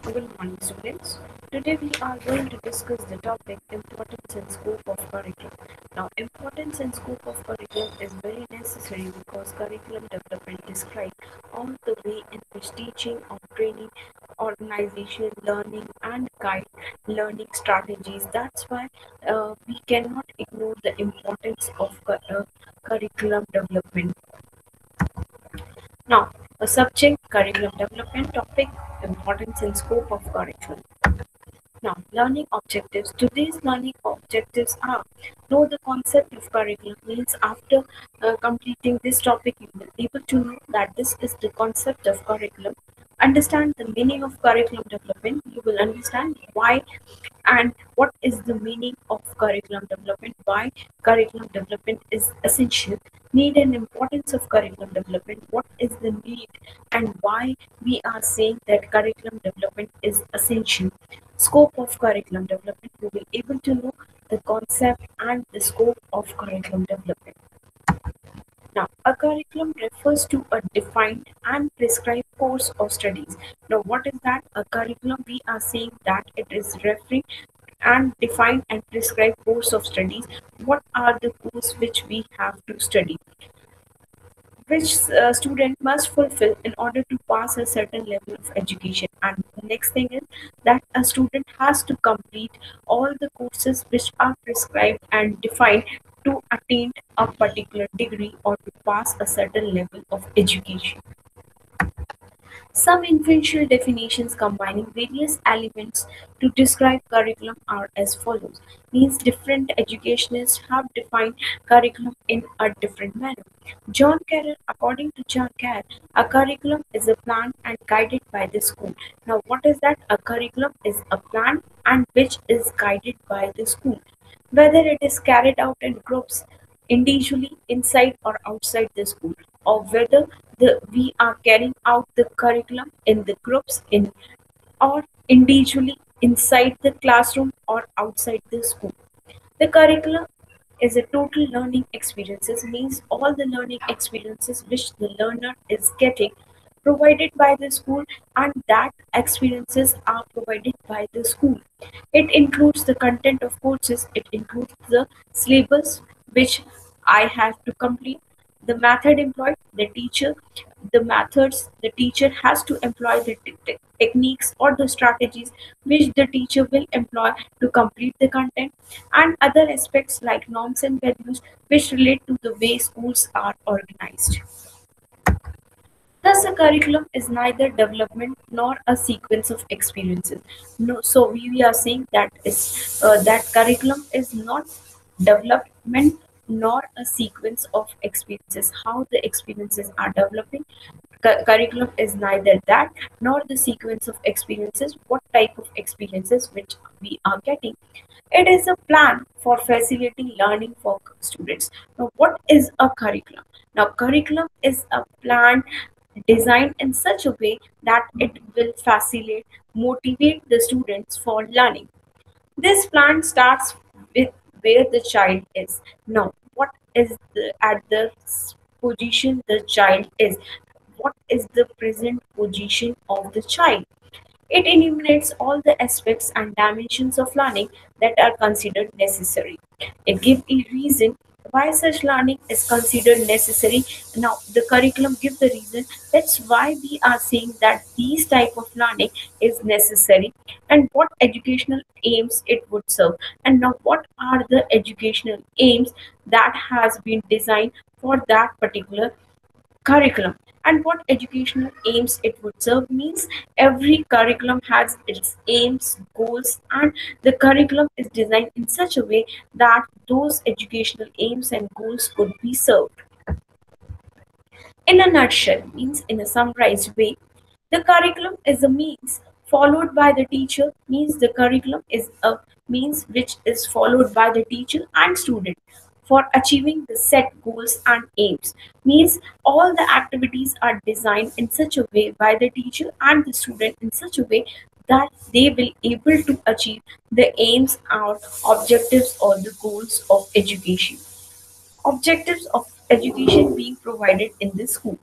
Good morning, students. Today we are going to discuss the topic importance and scope of curriculum. Now, importance and scope of curriculum is very necessary because curriculum development describes all the way in which teaching or training, organization, learning, and guide learning strategies. That's why we cannot ignore the importance of curriculum development. Now, a subject curriculum development topic importance and scope of curriculum. Now, learning objectives. Today's learning objectives are know the concept of curriculum means after completing this topic, you will be able to know that this is the concept of curriculum. Understand the meaning of curriculum development. You will understand why and what is the meaning of curriculum development, why curriculum development is essential, need and importance of curriculum development, what is the need and why we are saying that curriculum development is essential. Scope of curriculum development, you will able to know the concept and the scope of curriculum development. Now, a curriculum refers to a defined and prescribed course of studies. Now, what is that? A curriculum, we are saying that it is referring and defined and prescribed course of studies. What are the course which we have to study? Which student must fulfill in order to pass a certain level of education. And the next thing is that a student has to complete all the courses which are prescribed and defined to attain a particular degree or to pass a certain level of education. Some influential definitions combining various elements to describe curriculum are as follows. Means different educationists have defined curriculum in a different manner. John Carroll, according to John Carroll, a curriculum is a plan and guided by the school. Now, what is that? A curriculum is a plan and which is guided by the school. Whether it is carried out in groups, individually, inside or outside the school, or whether we are carrying out the curriculum in the groups in or individually inside the classroom or outside the school. The curriculum is a total learning experiences means all the learning experiences which the learner is getting provided by the school and that experiences are provided by the school. It includes the content of courses, it includes the syllabus which I have to complete, the method employed, the teacher, the methods the teacher has to employ, the techniques or the strategies which the teacher will employ to complete the content, and other aspects like norms and values which relate to the way schools are organized. Thus, a curriculum is neither development nor a sequence of experiences. No, so we are saying that curriculum is not development nor a sequence of experiences. How the experiences are developing, curriculum is neither that nor the sequence of experiences. What type of experiences which we are getting? It is a plan for facilitating learning for students. Now, what is a curriculum? Now, curriculum is a plan designed in such a way that it will facilitate, motivate the students for learning. This plan starts with where the child is. Now, what is at the position the child is? What is the present position of the child? It enumerates all the aspects and dimensions of learning that are considered necessary. It gives a reason why such learning is considered necessary. Now, the curriculum gives the reason. That's why we are saying that these type of learning is necessary and what educational aims it would serve. And now, what are the educational aims that has been designed for that particular curriculum, and what educational aims it would serve means every curriculum has its aims, goals, and the curriculum is designed in such a way that those educational aims and goals could be served. In a nutshell, means in a summarized way, the curriculum is a means followed by the teacher, means the curriculum is a means which is followed by the teacher and student for achieving the set goals and aims. Means all the activities are designed in such a way by the teacher and the student in such a way that they will able to achieve the aims or objectives or the goals of education. Objectives of education being provided in the school.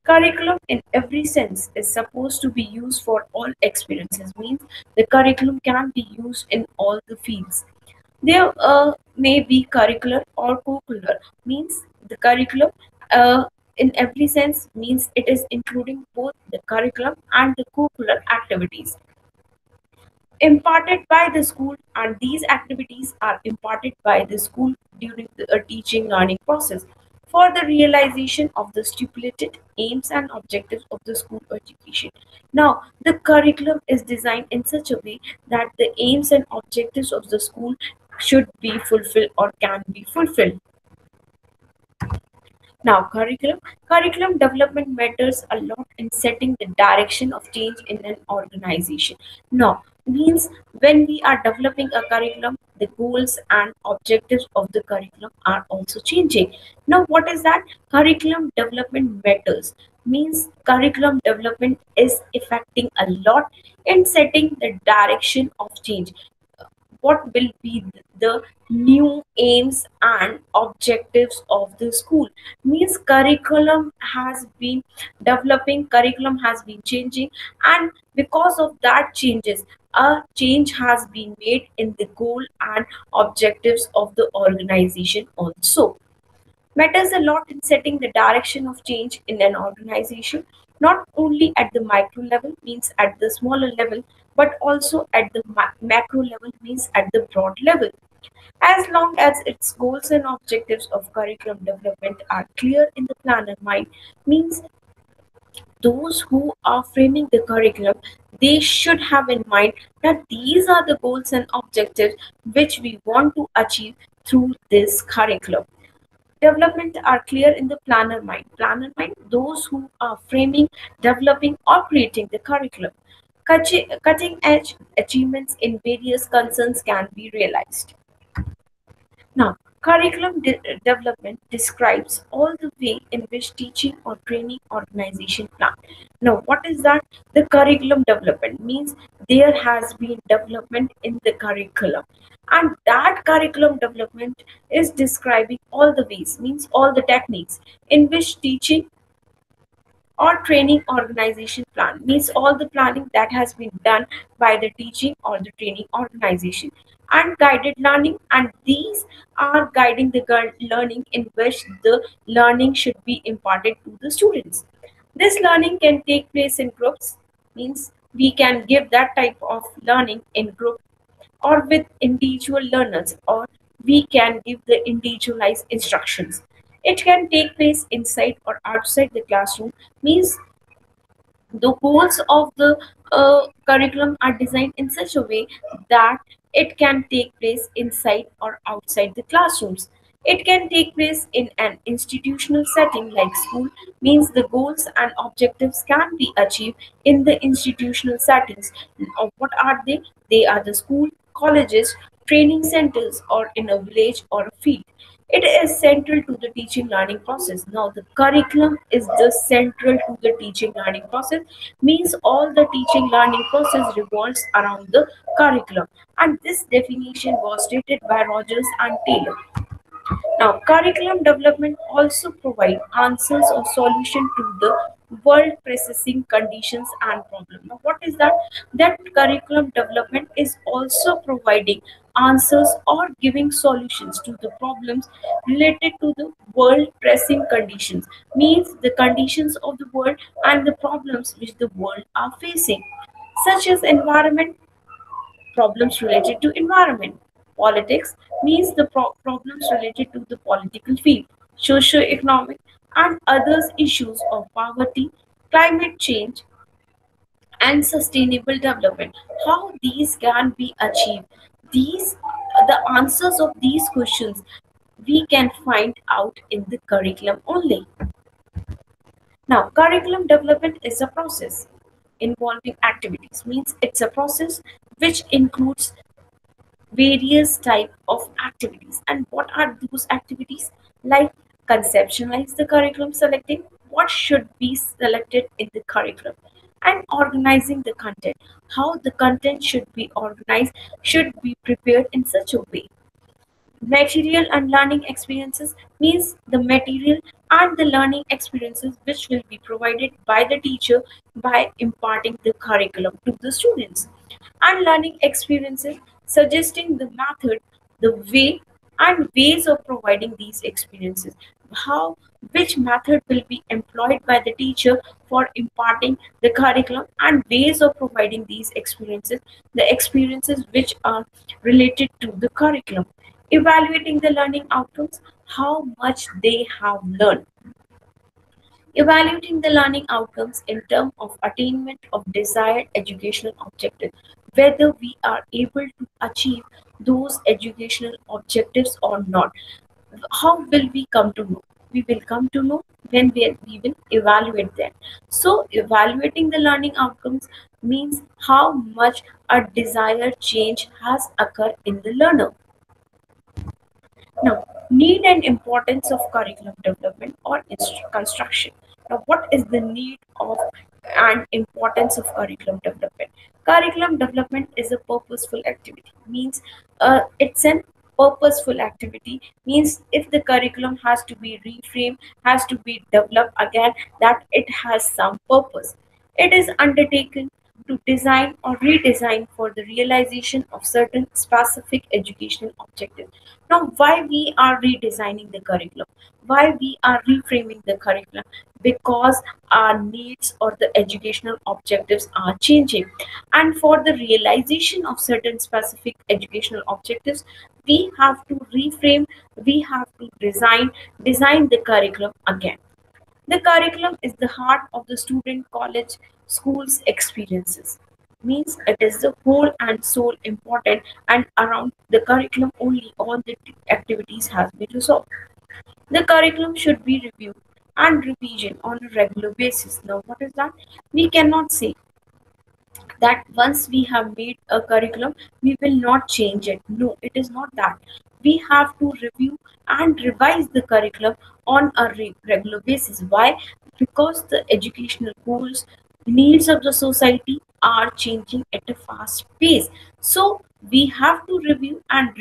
Curriculum in every sense is supposed to be used for all experiences, means the curriculum can be used in all the fields. There may be curricular or co-curricular, means the curriculum uh, in every sense means it is including both the curriculum and the co-curricular activities imparted by the school, and these activities are imparted by the school during the teaching learning process for the realization of the stipulated aims and objectives of the school education. Now, the curriculum is designed in such a way that the aims and objectives of the school should be fulfilled or can be fulfilled. Now, curriculum development matters a lot in setting the direction of change in an organization. Now, means when we are developing a curriculum, the goals and objectives of the curriculum are also changing. Now, what is that? Curriculum development matters. Means curriculum development is affecting a lot in setting the direction of change. What will be the new aims and objectives of the school, means curriculum has been developing, curriculum has been changing, and because of that changes, a change has been made in the goal and objectives of the organization also. Matters a lot in setting the direction of change in an organization, not only at the micro level, means at the smaller level, but also at the macro level, means at the broad level. As long as its goals and objectives of curriculum development are clear in the planner mind, means those who are framing the curriculum, they should have in mind that these are the goals and objectives which we want to achieve through this curriculum. Development are clear in the planner mind. Planner mind, those who are framing, developing, or creating the curriculum. Cutting edge achievements in various concerns can be realized. Now, development describes all the way in which teaching or training organization plan. Now, what is that? The curriculum development means there has been development in the curriculum, and that curriculum development is describing all the ways, means all the techniques in which teaching or training organization plan, means all the planning that has been done by the teaching or the training organization, and guided learning, and these are guiding the learning in which the learning should be imparted to the students. This learning can take place in groups, means we can give that type of learning in group or with individual learners, or we can give the individualized instructions. It can take place inside or outside the classroom, means the goals of the curriculum are designed in such a way that it can take place inside or outside the classrooms. It can take place in an institutional setting like school, means the goals and objectives can be achieved in the institutional settings. What are they? They are the school, colleges, training centers, or in a village or a field. It is central to the teaching learning process. Now, the curriculum is the central to the teaching learning process, means all the teaching learning process revolves around the curriculum. And this definition was stated by Rogers and Taylor. Now, curriculum development also provide answers or solution to the world processing conditions and problem. Now, what is that? That curriculum development is also providing answers or giving solutions to the problems related to the world pressing conditions, means the conditions of the world and the problems which the world are facing, such as environment, problems related to environment. Politics means the problems related to the political field, socio-economic and others issues of poverty, climate change, and sustainable development. How these can be achieved? These the answers of these questions we can find out in the curriculum only. Now, curriculum development is a process involving activities, means it's a process which includes various type of activities. And what are those activities? Like conceptualize the curriculum, selecting what should be selected in the curriculum, and organizing the content, how the content should be organized, should be prepared in such a way Material and learning experiences means the material and the learning experiences which will be provided by the teacher by imparting the curriculum to the students. And learning experiences suggesting the method, the way and ways of providing these experiences. How which method will be employed by the teacher for imparting the curriculum and ways of providing these experiences, the experiences which are related to the curriculum. Evaluating the learning outcomes, how much they have learned. Evaluating the learning outcomes in terms of attainment of desired educational objectives, whether we are able to achieve those educational objectives or not. How will we come to know? We will come to know when we will evaluate them. So, evaluating the learning outcomes means how much a desired change has occurred in the learner. Now, need and importance of curriculum development or construction. Now, what is the need of and importance of curriculum development? Curriculum development is a purposeful activity. Means it's an purposeful activity. Means if the curriculum has to be reframed, has to be developed again, that it has some purpose. It is undertaken to design or redesign for the realization of certain specific educational objectives. Now, why we are redesigning the curriculum? Why we are reframing the curriculum? Because our needs or the educational objectives are changing. And for the realization of certain specific educational objectives, we have to reframe, we have to design the curriculum again. The curriculum is the heart of the student college school's experiences. Means it is the whole and soul important, and around the curriculum only all the activities has been resolved. The curriculum should be reviewed and revision on a regular basis. Now what is that? We cannot say that once we have made a curriculum, we will not change it. No, it is not that. We have to review and revise the curriculum on a regular basis. Why? Because the educational goals, needs of the society are changing at a fast pace. So we have to review and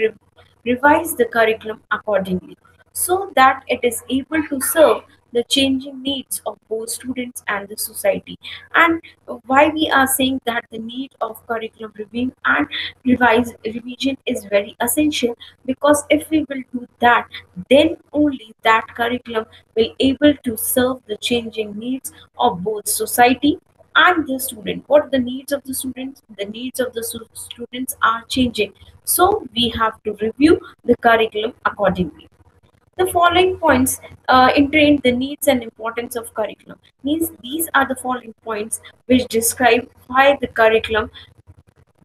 revise the curriculum accordingly so that it is able to serve the changing needs of both students and the society. And why we are saying that the need of curriculum review and revision is very essential, because if we will do that, then only that curriculum will able to serve the changing needs of both society and the student. What the needs of the students? The needs of the students are changing, so we have to review the curriculum accordingly. The following points iterate the needs and importance of curriculum. Means these are the following points which describe why the curriculum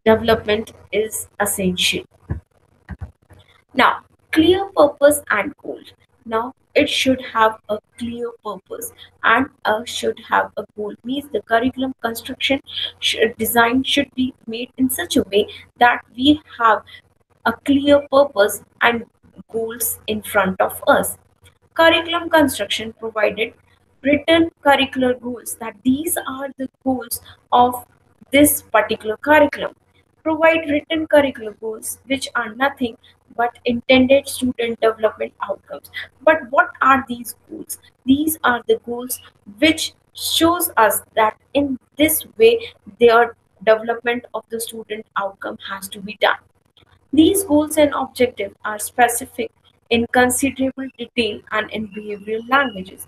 development is essential. Now, clear purpose and goal. Now, it should have a clear purpose and should have a goal. Means the curriculum construction design should be made in such a way that we have a clear purpose and goals in front of us. Curriculum construction provided written curricular goals, that these are the goals of this particular curriculum. Provide written curricular goals which are nothing but intended student development outcomes. But what are these goals? These are the goals which shows us that in this way their development of the student outcome has to be done. These goals and objectives are specific in considerable detail and in behavioral languages.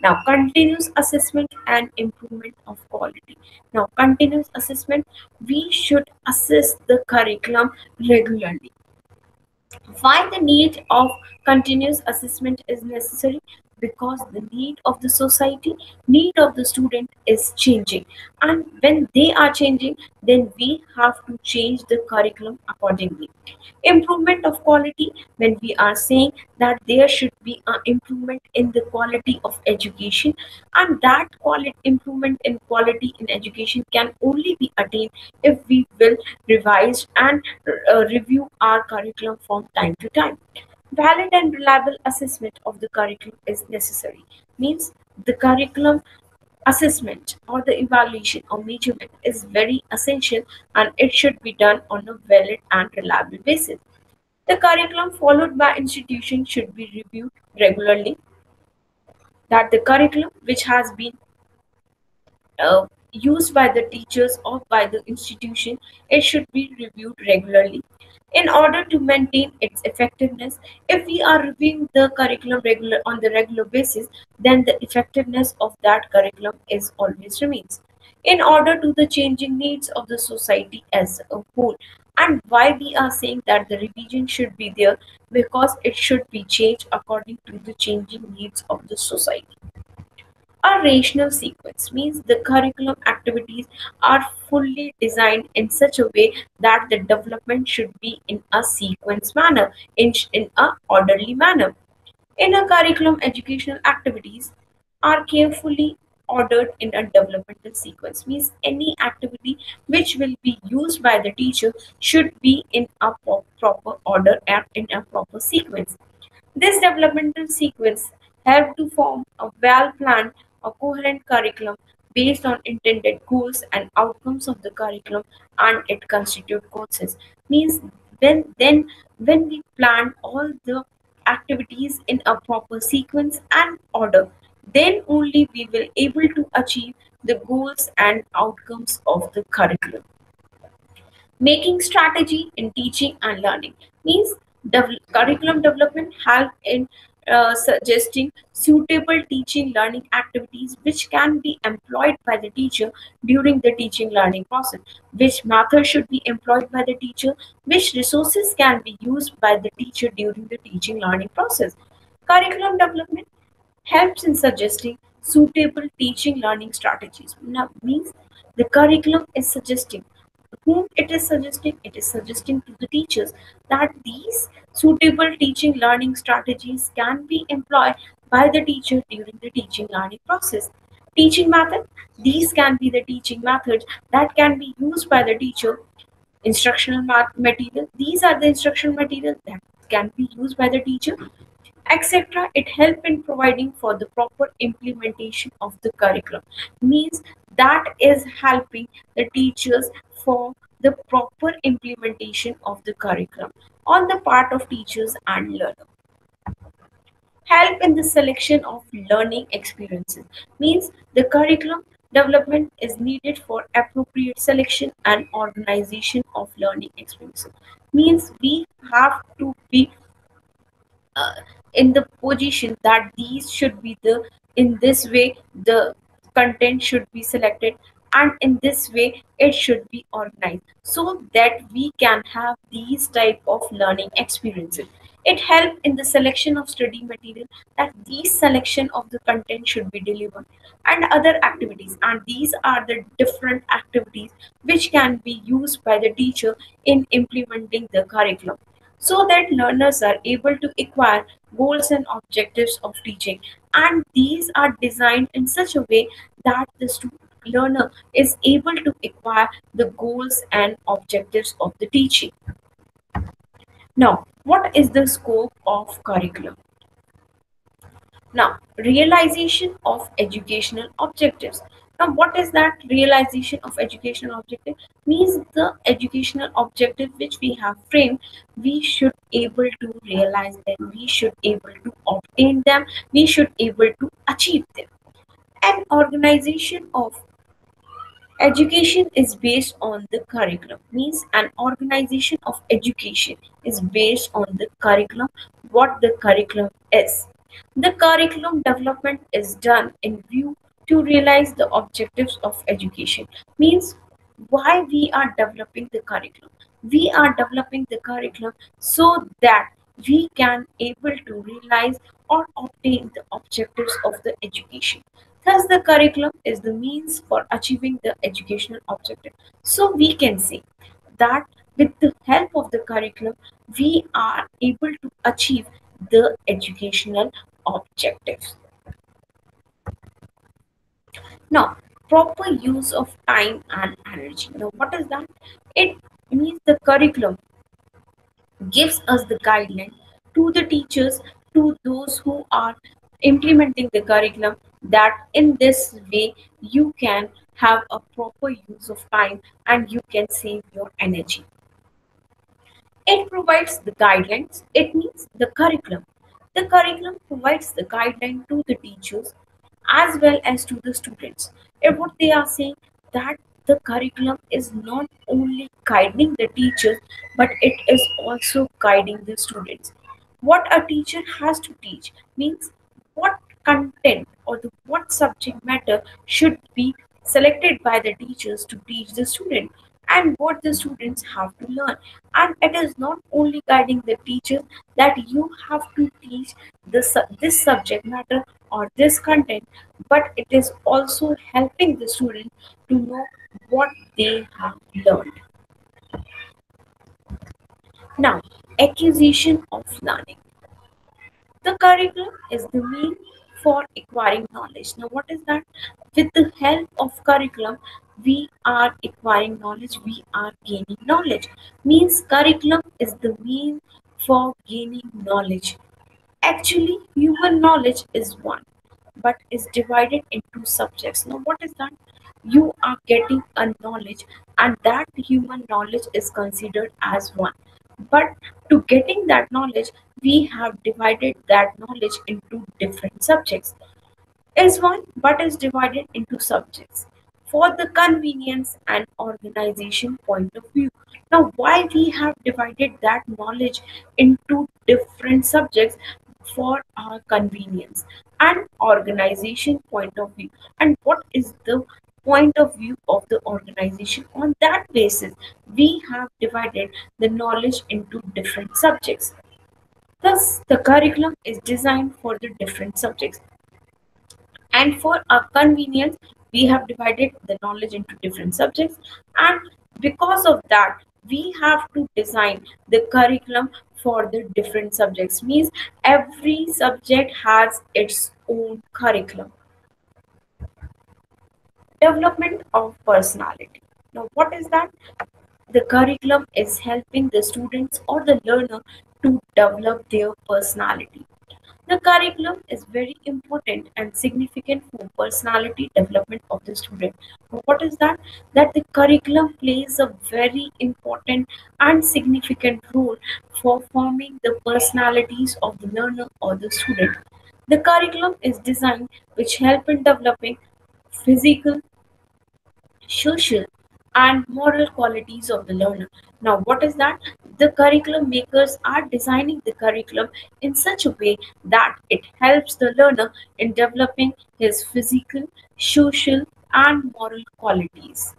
Now, continuous assessment and improvement of quality. Now, continuous assessment, we should assess the curriculum regularly. Why the need of continuous assessment is necessary? Because the need of the society, need of the student is changing, and when they are changing, then we have to change the curriculum accordingly. Improvement of quality, when we are saying that there should be an improvement in the quality of education, and that quality improvement in quality in education can only be attained if we will revise and review our curriculum from time to time. Valid and reliable assessment of the curriculum is necessary. Means the curriculum assessment or the evaluation or measurement is very essential, and it should be done on a valid and reliable basis. The curriculum followed by institution should be reviewed regularly. That the curriculum which has been used by the teachers or by the institution, it should be reviewed regularly in order to maintain its effectiveness. If we are reviewing the curriculum on the regular basis, then the effectiveness of that curriculum is always remains in order to the changing needs of the society as a whole. And why we are saying that the revision should be there, because it should be changed according to the changing needs of the society. A rational sequence means the curriculum activities are fully designed in such a way that the development should be in a sequence manner, in a orderly manner. In a curriculum, educational activities are carefully ordered in a developmental sequence. Means any activity which will be used by the teacher should be in a proper order and in a proper sequence. This developmental sequence helped to form a well-planned, a coherent curriculum based on intended goals and outcomes of the curriculum, and it constitute courses. Means when we plan all the activities in a proper sequence and order, then only we will able to achieve the goals and outcomes of the curriculum. Making strategy in teaching and learning means curriculum development help in suggesting suitable teaching learning activities which can be employed by the teacher during the teaching learning process, which method should be employed by the teacher, which resources can be used by the teacher during the teaching learning process. Curriculum development helps in suggesting suitable teaching learning strategies. Now means the curriculum is suggesting whom it is suggesting to the teachers that these suitable teaching learning strategies can be employed by the teacher during the teaching learning process. Teaching method, these can be the teaching methods that can be used by the teacher. Instructional material, these are the instructional material that can be used by the teacher, etc. It help in providing for the proper implementation of the curriculum. Means that is helping the teachers for the proper implementation of the curriculum on the part of teachers and learners. Help in the selection of learning experiences means the curriculum development is needed for appropriate selection and organization of learning experiences. Means we have to be uh, in the position that these should be the, in this way the content should be selected, and in this way it should be organized so that we can have these type of learning experiences. It help in the selection of study material, that these selection of the content should be delivered, and other activities, and these are the different activities which can be used by the teacher in implementing the curriculum so that learners are able to acquire goals and objectives of teaching, and these are designed in such a way that the learner is able to acquire the goals and objectives of the teaching. Now what is the scope of curriculum? Now, realization of educational objectives. Now, what is that realization of educational objective? Means the educational objective which we have framed, we should able to realize them, we should able to obtain them, we should able to achieve them. An organization of education is based on the curriculum. Means an organization of education is based on the curriculum, what the curriculum is. The curriculum development is done in view to realize the objectives of education. Means why we are developing the curriculum. We are developing the curriculum so that we can able to realize or obtain the objectives of the education. Thus, the curriculum is the means for achieving the educational objective. So, we can say that with the help of the curriculum, we are able to achieve the educational objectives. Now, proper use of time and energy. Now, what is that? It means the curriculum gives us the guideline to the teachers, to those who are implementing the curriculum, that in this way you can have a proper use of time and you can save your energy. It provides the guidelines, it means the curriculum. The curriculum provides the guideline to the teachers as well as to the students. And what they are saying that the curriculum is not only guiding the teachers but it is also guiding the students. What a teacher has to teach means what content or the what subject matter should be selected by the teachers to teach the student and what the students have to learn. And it is not only guiding the teachers that you have to teach this subject matter or this content, but it is also helping the student to know what they have learned. Now, acquisition of learning. The curriculum is the mean for acquiring knowledge. Now, what is that? With the help of curriculum, we are acquiring knowledge, we are gaining knowledge. Means curriculum is the mean for gaining knowledge. Actually, human knowledge is one, but is divided into subjects. Now, what is that? You are getting a knowledge, and that human knowledge is considered as one. But to getting that knowledge, we have divided that knowledge into different subjects is one but is divided into subjects for the convenience and organization point of view. Now, why we have divided that knowledge into different subjects for our convenience and organization point of view, and what is the point of view of the organization? On that basis, we have divided the knowledge into different subjects. Thus, the curriculum is designed for the different subjects. And for our convenience, we have divided the knowledge into different subjects. And because of that, we have to design the curriculum for the different subjects. Means every subject has its own curriculum. Development of personality. Now, what is that? The curriculum is helping the students or the learner to develop their personality. The curriculum is very important and significant for personality development of the student. What is that? That the curriculum plays a very important and significant role for forming the personalities of the learner or the student. The curriculum is designed which help in developing physical, social, and moral qualities of the learner. Now, what is that? The curriculum makers are designing the curriculum in such a way that it helps the learner in developing his physical, social, and moral qualities.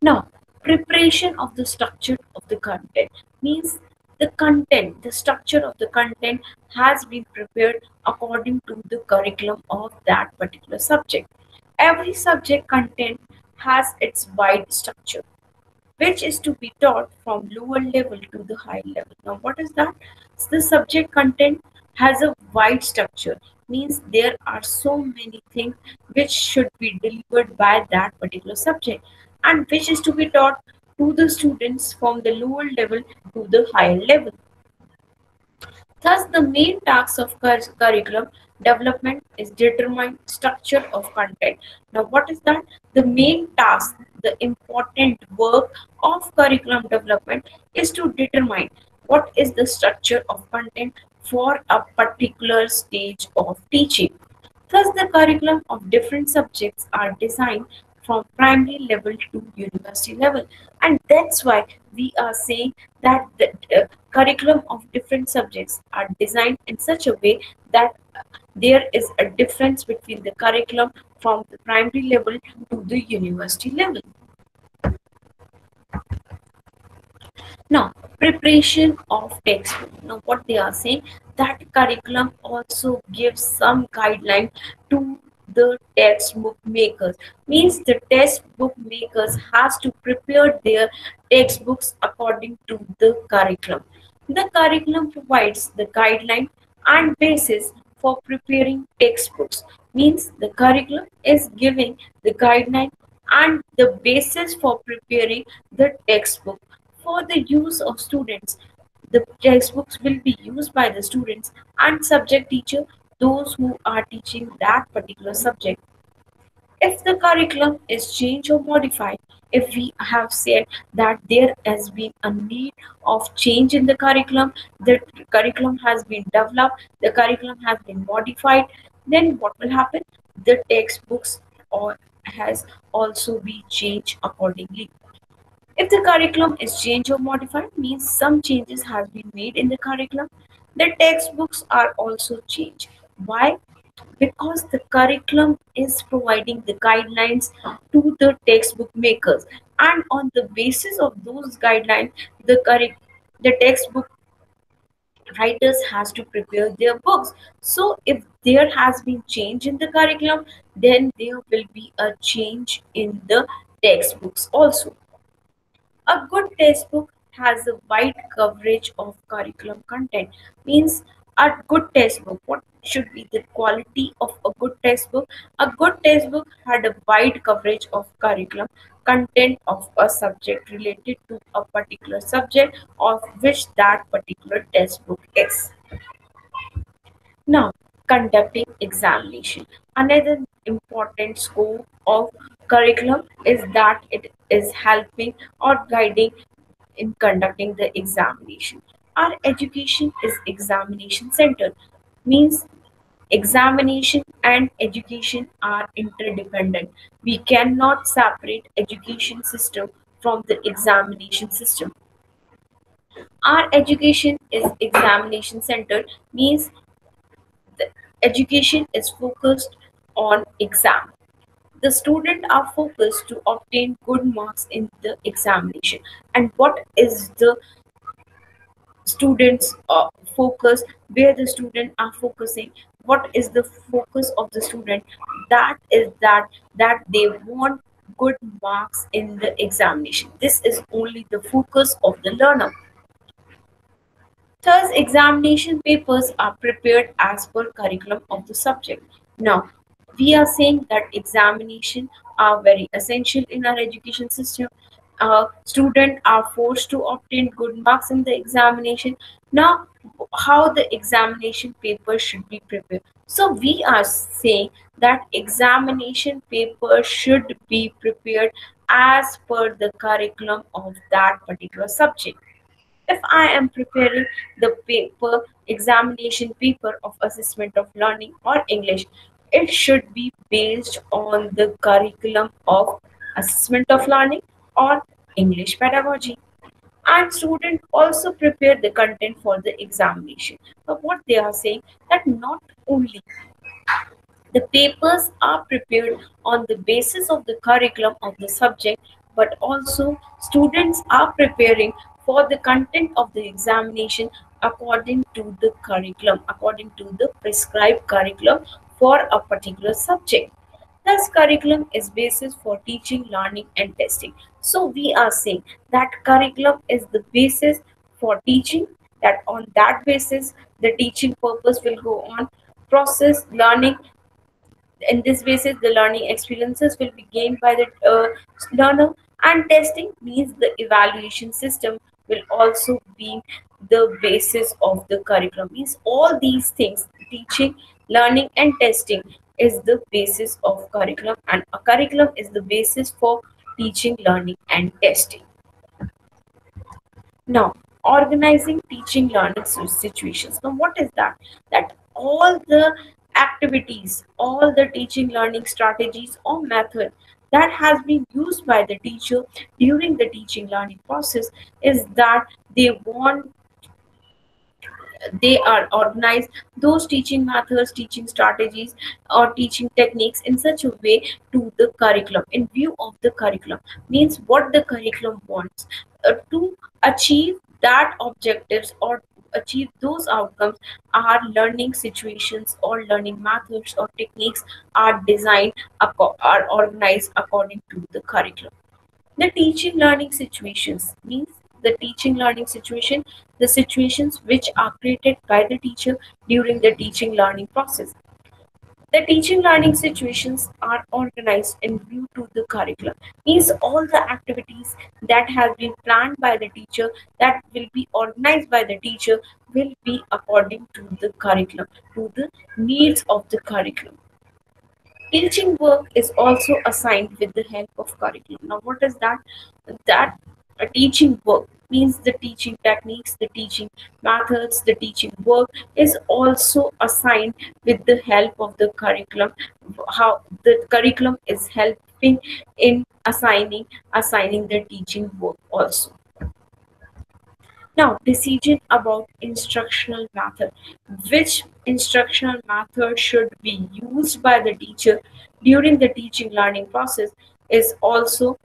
Now, preparation of the structure of the content means the structure of the content has been prepared according to the curriculum of that particular subject. Every subject content has its wide structure, which is to be taught from lower level to the high level. Now, what is that? The subject content has a wide structure, means there are so many things which should be delivered by that particular subject and which is to be taught to the students from the lower level to the higher level. Thus, the main task of curriculum development is determine structure of content. Now, what is that? The main task, the important work of curriculum development is to determine what is the structure of content for a particular stage of teaching. Thus, the curriculum of different subjects are designed from primary level to university level, and that's why we are saying that the curriculum of different subjects are designed in such a way that there is a difference between the curriculum from the primary level to the university level. Now, preparation of textbook. Now, what they are saying that curriculum also gives some guideline to the textbook makers. Means the textbook makers has to prepare their textbooks according to the curriculum. The curriculum provides the guideline and basis for preparing textbooks. Means the curriculum is giving the guideline and the basis for preparing the textbook for the use of students. The textbooks will be used by the students and subject teacher, those who are teaching that particular subject. If the curriculum is changed or modified, if we have said that there has been a need of change in the curriculum has been developed, the curriculum has been modified, then what will happen? The textbooks or has also been changed accordingly. If the curriculum is changed or modified, means some changes has been made in the curriculum. The textbooks are also changed. Why? Because the curriculum is providing the guidelines to the textbook makers, and on the basis of those guidelines, the textbook writers has to prepare their books. So if there has been change in the curriculum, then there will be a change in the textbooks also. A good textbook has a wide coverage of curriculum content. Means a good textbook, what should be the quality of a good textbook? A good textbook had a wide coverage of curriculum content of a subject related to a particular subject of which that particular textbook is. Now, conducting examination. Another important scope of curriculum is that it is helping or guiding in conducting the examination. Our education is examination centered, means examination and education are interdependent. We cannot separate education system from the examination system. Our education is examination centered, means the education is focused on exam. The students are focused to obtain good marks in the examination. And what is the students focus, where the student are focusing, what is the focus of the student? That is that they want good marks in the examination. This is only the focus of the learner. Thus, examination papers are prepared as per curriculum of the subject. Now, we are saying that examination are very essential in our education system. Students are forced to obtain good marks in the examination. Now, how the examination paper should be prepared? So, we are saying that examination paper should be prepared as per the curriculum of that particular subject. If I am preparing the paper, examination paper of assessment of learning or English, it should be based on the curriculum of assessment of learning or English pedagogy. And students also prepare the content for the examination. But what they are saying, that not only the papers are prepared on the basis of the curriculum of the subject, but also students are preparing for the content of the examination according to the curriculum, according to the prescribed curriculum for a particular subject. Thus, curriculum is basis for teaching, learning, and testing. So, we are saying that curriculum is the basis for teaching. That on that basis, the teaching purpose will go on. Process learning, in this basis the learning experiences will be gained by the learner, and testing means the evaluation system will also be the basis of the curriculum. Means all these things, teaching, learning, and testing is the basis of curriculum, and a curriculum is the basis for teaching, learning, and testing. Now, organizing teaching learning situations. Now, what is that? That all the activities, all the teaching learning strategies or method that has been used by the teacher during the teaching learning process is that they want they are organized those teaching methods, teaching strategies, or teaching techniques in such a way to the curriculum, in view of the curriculum, means what the curriculum wants to achieve that objectives or achieve those outcomes. Our learning situations or learning methods or techniques are designed are organized according to the curriculum. The teaching learning situations means the teaching learning situation, the situations which are created by the teacher during the teaching learning process. The teaching learning situations are organized in view to the curriculum. Means all the activities that have been planned by the teacher, that will be organized by the teacher, will be according to the curriculum, to the needs of the curriculum. Teaching work is also assigned with the help of curriculum. Now, what is that? That a teaching work means the teaching techniques, the teaching methods, the teaching work is also assigned with the help of the curriculum. How the curriculum is helping in assigning the teaching work also. Now, decision about instructional method. Which instructional method should be used by the teacher during the teaching learning process is also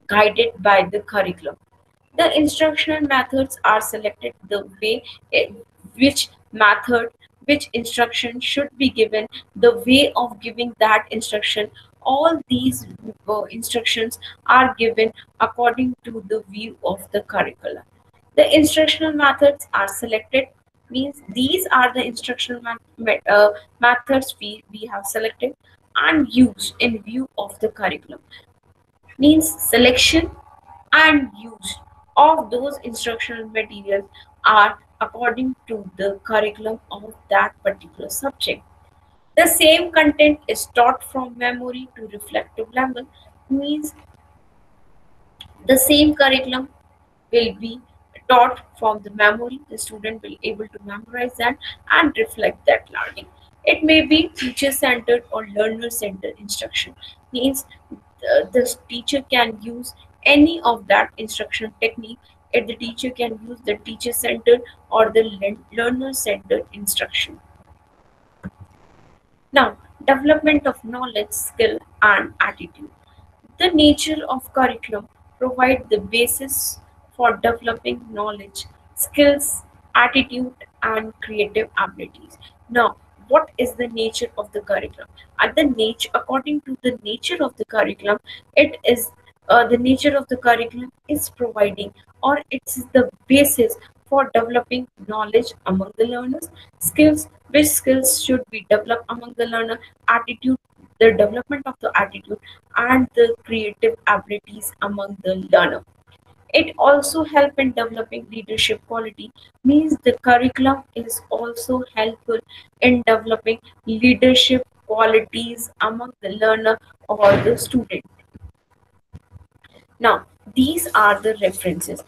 guided by the curriculum. The instructional methods are selected the way which method, which instruction should be given, the way of giving that instruction. All these instructions are given according to the view of the curriculum. The instructional methods are selected means these are the instructional methods we have selected and used in view of the curriculum means selection and use of those instructional materials are according to the curriculum of that particular subject. The same content is taught from memory to reflective level means the same curriculum will be taught from the memory. The student will able to memorize that and reflect that learning. It may be teacher centered or learner centered instruction means the teacher can use any of that instruction technique if the teacher can use the teacher centered or the learner centered instruction. Now, development of knowledge, skill, and attitude. The nature of curriculum provide the basis for developing knowledge, skills, attitude, and creative abilities. Now, what is the nature of the curriculum? At the nature, according to the nature of the curriculum, it is the nature of the curriculum is providing or it's the basis for developing knowledge among the learners, skills, which skills should be developed among the learner, attitude, the development of the attitude and the creative abilities among the learner. It also help in developing leadership quality means the curriculum is also helpful in developing leadership qualities among the learner or the student. Now, these are the references.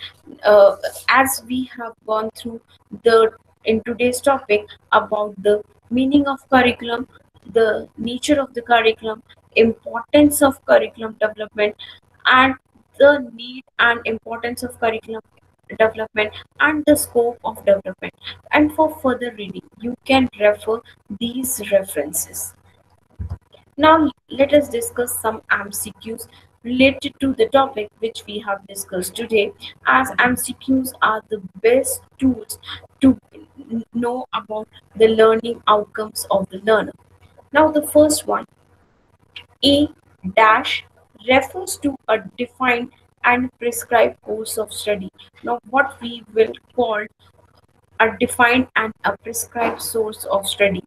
As we have gone through the in today's topic about the meaning of curriculum, the nature of the curriculum, importance of curriculum development, and the need and importance of curriculum development and the scope of development. And for further reading, you can refer these references. Now, let us discuss some MCQs related to the topic which we have discussed today, as MCQs are the best tools to know about the learning outcomes of the learner. Now, the first one, A dash refers to a defined and prescribed course of study. Now, what we will call a defined and a prescribed source of study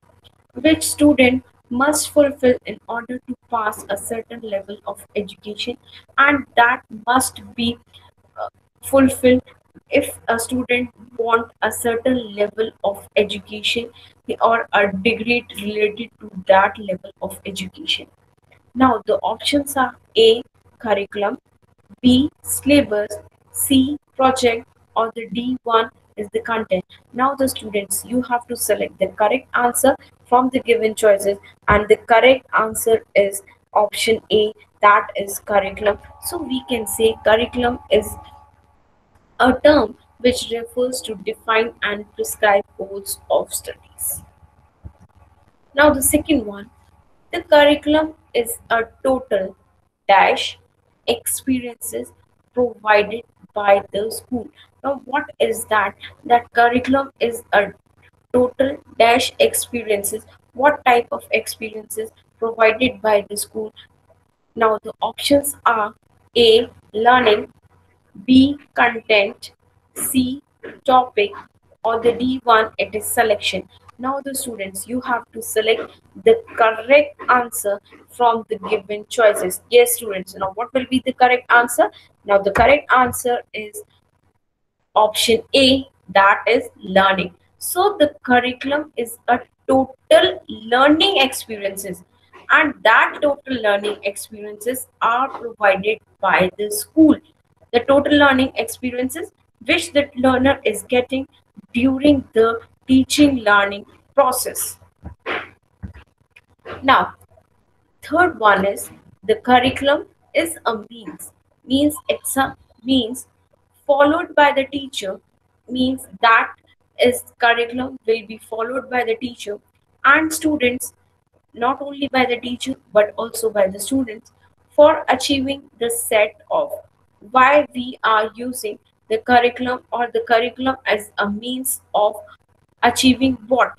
which student must fulfill in order to pass a certain level of education, and that must be uh, fulfilled if a student want a certain level of education or a degree related to that level of education. Now the options are A curriculum, B syllabus, C project, or the D1 is the content. Now the students, you have to select the correct answer from the given choices, and the correct answer is option A, that is curriculum. So we can say curriculum is a term which refers to define and prescribe goals of studies. Now the second one, the curriculum is a total dash experiences provided by the school. Now, what is that? That curriculum is a total dash experiences. What type of experiences provided by the school? Now, the options are A. Learning, B. Content, C. Topic, or the D1 it is selection. Now the students, you have to select the correct answer from the given choices. Yes students, now what will be the correct answer? Now the correct answer is option A, that is learning. So the curriculum is a total learning experiences. and that total learning experiences are provided by the school. The total learning experiences which the learner is getting during the teaching learning process. Now, third one is the curriculum is a means it's a means followed by the teacher, means that is curriculum will be followed by the teacher and students, not only by the teacher but also by the students, for achieving the set of. Why we are using the curriculum or the curriculum as a means of achieving what?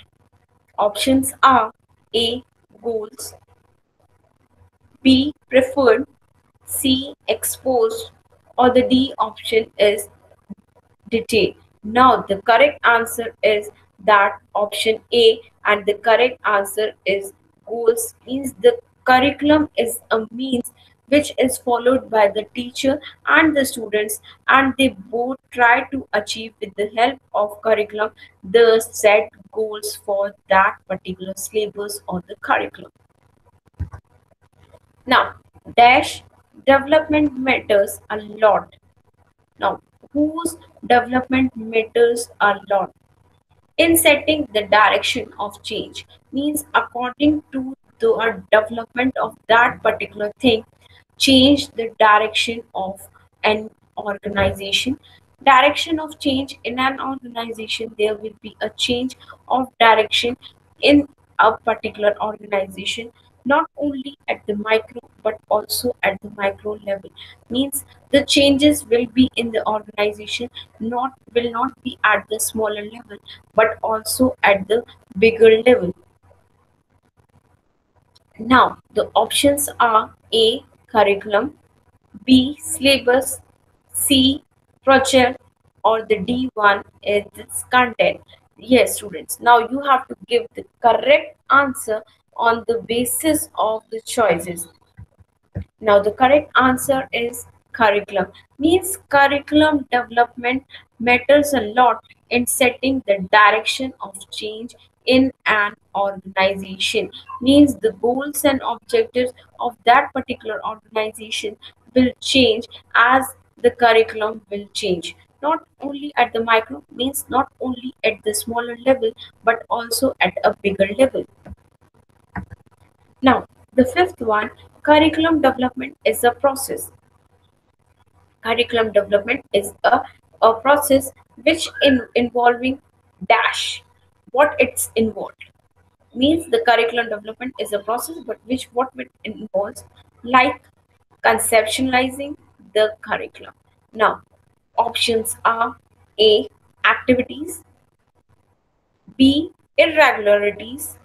Options are A, goals, B, preferred, C, exposed, or the D option is detail. Now the correct answer is that option A, and the correct answer is goals, means the curriculum is a means which is followed by the teacher and the students, and they both try to achieve with the help of curriculum the set goals for that particular syllabus or the curriculum. Now, dash development matters a lot. Now, whose development matters a lot? In setting the direction of change, means according to the development of that particular thing, change the direction of an organization. Direction of change in an organization, there will be a change of direction in a particular organization, not only at the micro but also at the macro level. Means the changes will be in the organization, not will not be at the smaller level but also at the bigger level. Now the options are A, curriculum, B, syllabus, C, project, or the D one is its content. Yes, students. Now you have to give the correct answer on the basis of the choices. Now the correct answer is curriculum. Means curriculum development matters a lot in setting the direction of change in an organization. Means the goals and objectives of that particular organization will change as the curriculum will change. Not only at the micro, means not only at the smaller level but also at a bigger level. Now, the fifth one, curriculum development is a process. Curriculum development is a process which involving dash. What it's involved means the curriculum development is a process, but which what it involves, like conceptualizing the curriculum. Now, options are A, activities, B, irregularities,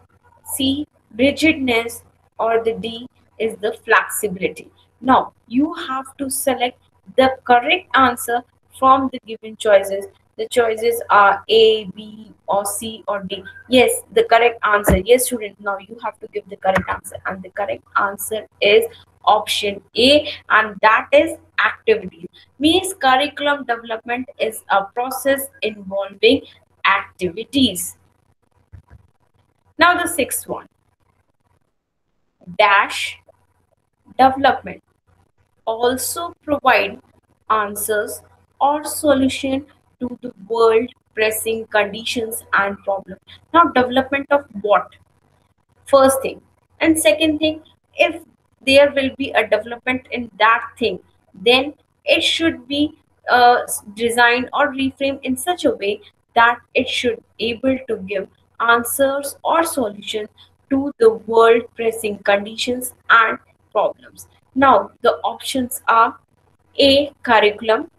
C, rigidness, or the D is the flexibility. Now, you have to select the correct answer from the given choices. The choices are A, B, or C, or D. Yes, the correct answer. Yes, student, now you have to give the correct answer. And the correct answer is option A, and that is activities. Means curriculum development is a process involving activities. Now the sixth one, dash development also provide answers or solution to the world pressing conditions and problems. Now development of what? First thing. And second thing, if there will be a development in that thing, then it should be designed or reframed in such a way that it should able to give answers or solutions to the world pressing conditions and problems. Now the options are A, curriculum,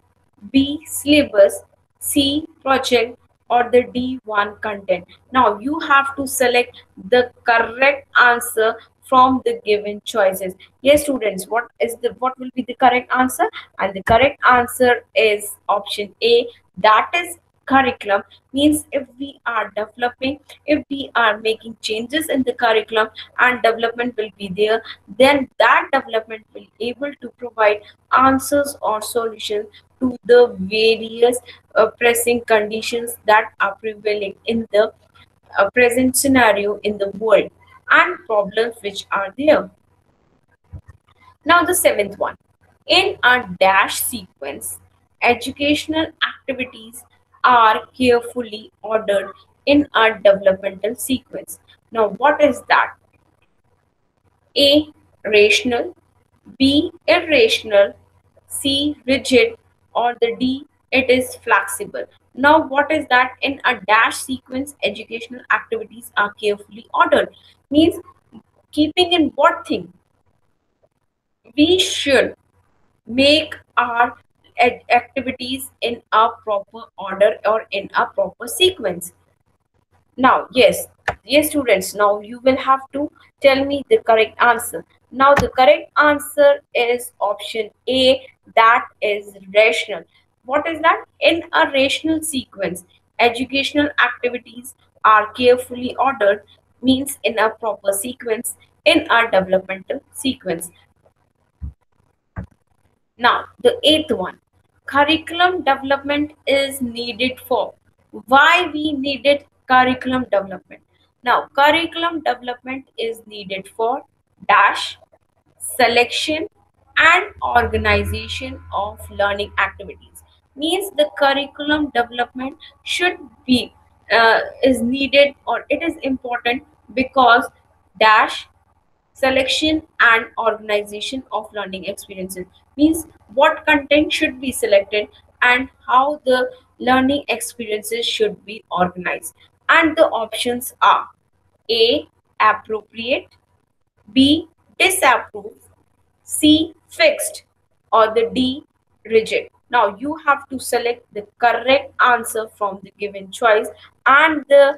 B, syllabus, C, project, or the D, one, content. Now you have to select the correct answer from the given choices. Yes, students, what will be the correct answer? And the correct answer is option A, that is curriculum. Means if we are developing, if we are making changes in the curriculum and development will be there, then that development will able to provide answers or solutions to the various pressing conditions that are prevailing in the present scenario in the world. and problems which are there. Now the seventh one. In a dash sequence, educational activities are carefully ordered in a developmental sequence. Now what is that? A. Rational, B. Irrational, C. Rigid, or the D. It is flexible. Now what is that? In a dash sequence, educational activities are carefully ordered. Means keeping in what thing? We should make our activities in a proper order or in a proper sequence. Now, yes, students, now you will have to tell me the correct answer. Now, the correct answer is option A, that is rational. What is that? In a rational sequence, educational activities are carefully ordered, means in a proper sequence, in a developmental sequence. Now, the eighth one, curriculum development is needed for. Why we needed curriculum development? Now, curriculum development is needed for dash selection and organization of learning activities. Means the curriculum development should be is needed or it is important because dash selection and organization of learning experiences means what content should be selected and how the learning experiences should be organized. And the options are A. Appropriate, B. Disapprove, C. Fixed, or the D. Rigid. Now you have to select the correct answer from the given choice, and the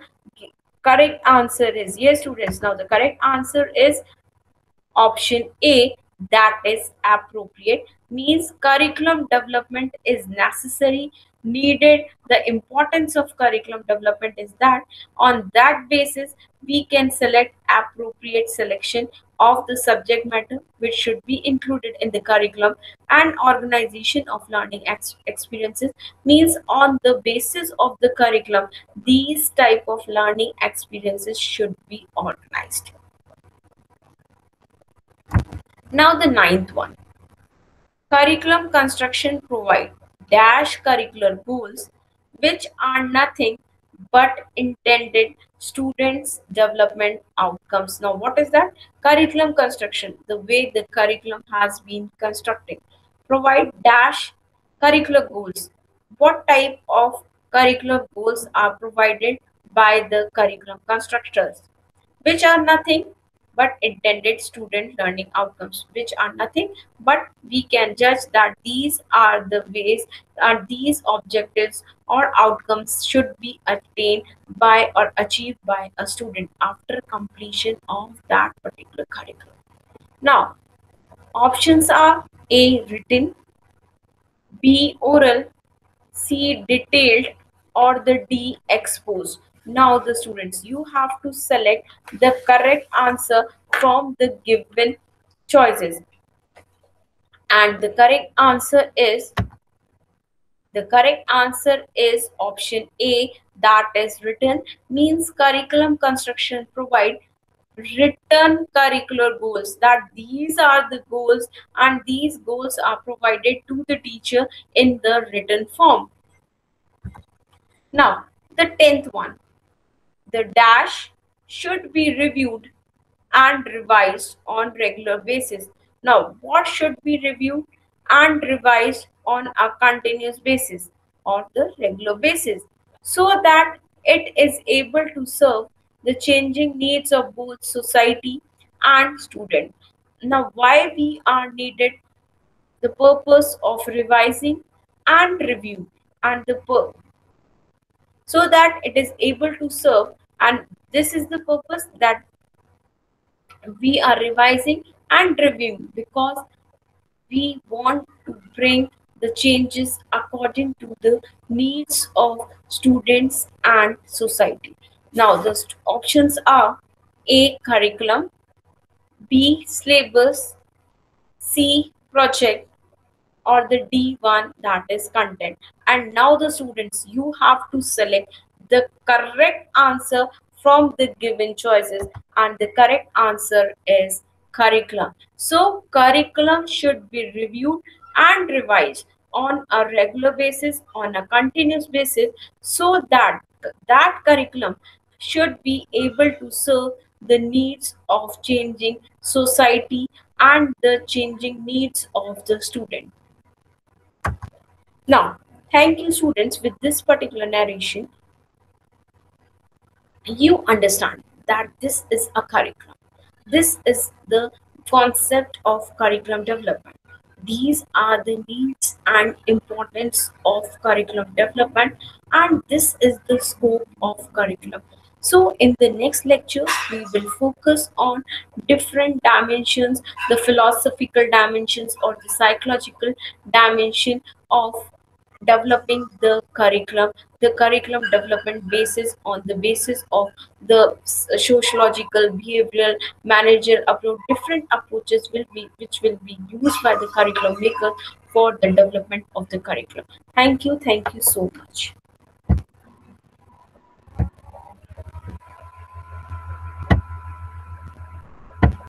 correct answer is yes, students. Now the correct answer is option A, that is appropriate, means curriculum development is necessary, needed. The importance of curriculum development is that on that basis we can select appropriate selection of the subject matter which should be included in the curriculum, and organization of learning experiences means on the basis of the curriculum these type of learning experiences should be organized. Now the ninth one. Curriculum construction provide dash curricular goals which are nothing but intended students development outcomes. Now what is that? Curriculum construction, the way the curriculum has been constructed, provide dash curricular goals. What type of curricular goals are provided by the curriculum constructors? Which are nothing but intended student learning outcomes, which are nothing but we can judge that these are the ways, are these objectives or outcomes should be attained by or achieved by a student after completion of that particular curriculum. Now options are A. Written, B. Oral, C. Detailed, or the D. Exposed. Now the students, you have to select the correct answer from the given choices, and the correct answer is option A, that is written, means curriculum construction provide written curricular goals, that these are the goals and these goals are provided to the teacher in the written form. Now the 10th one, the dash should be reviewed and revised on regular basis. Now, what should be reviewed and revised on a continuous basis or the regular basis so that it is able to serve the changing needs of both society and student. Now, why we are needed? The purpose of revising and review and so that it is able to serve, and this is the purpose that we are revising and reviewing because we want to bring the changes according to the needs of students and society. Now the options are A. Curriculum, B. Syllabus, C. Project, or the D1, that is content. And now the students, you have to select the correct answer from the given choices, and the correct answer is curriculum. So curriculum should be reviewed and revised on a regular basis, on a continuous basis, so that that curriculum should be able to serve the needs of changing society and the changing needs of the student. Now, thank you students. With this particular narration, you understand that this is a curriculum. This is the concept of curriculum development. These are the needs and importance of curriculum development, and this is the scope of curriculum. So, in the next lecture, we will focus on different dimensions, the philosophical dimensions or the psychological dimension of developing the curriculum development basis on the basis of the sociological, behavioral, managerial approach. Different approaches will be which will be used by the curriculum maker for the development of the curriculum. Thank you so much.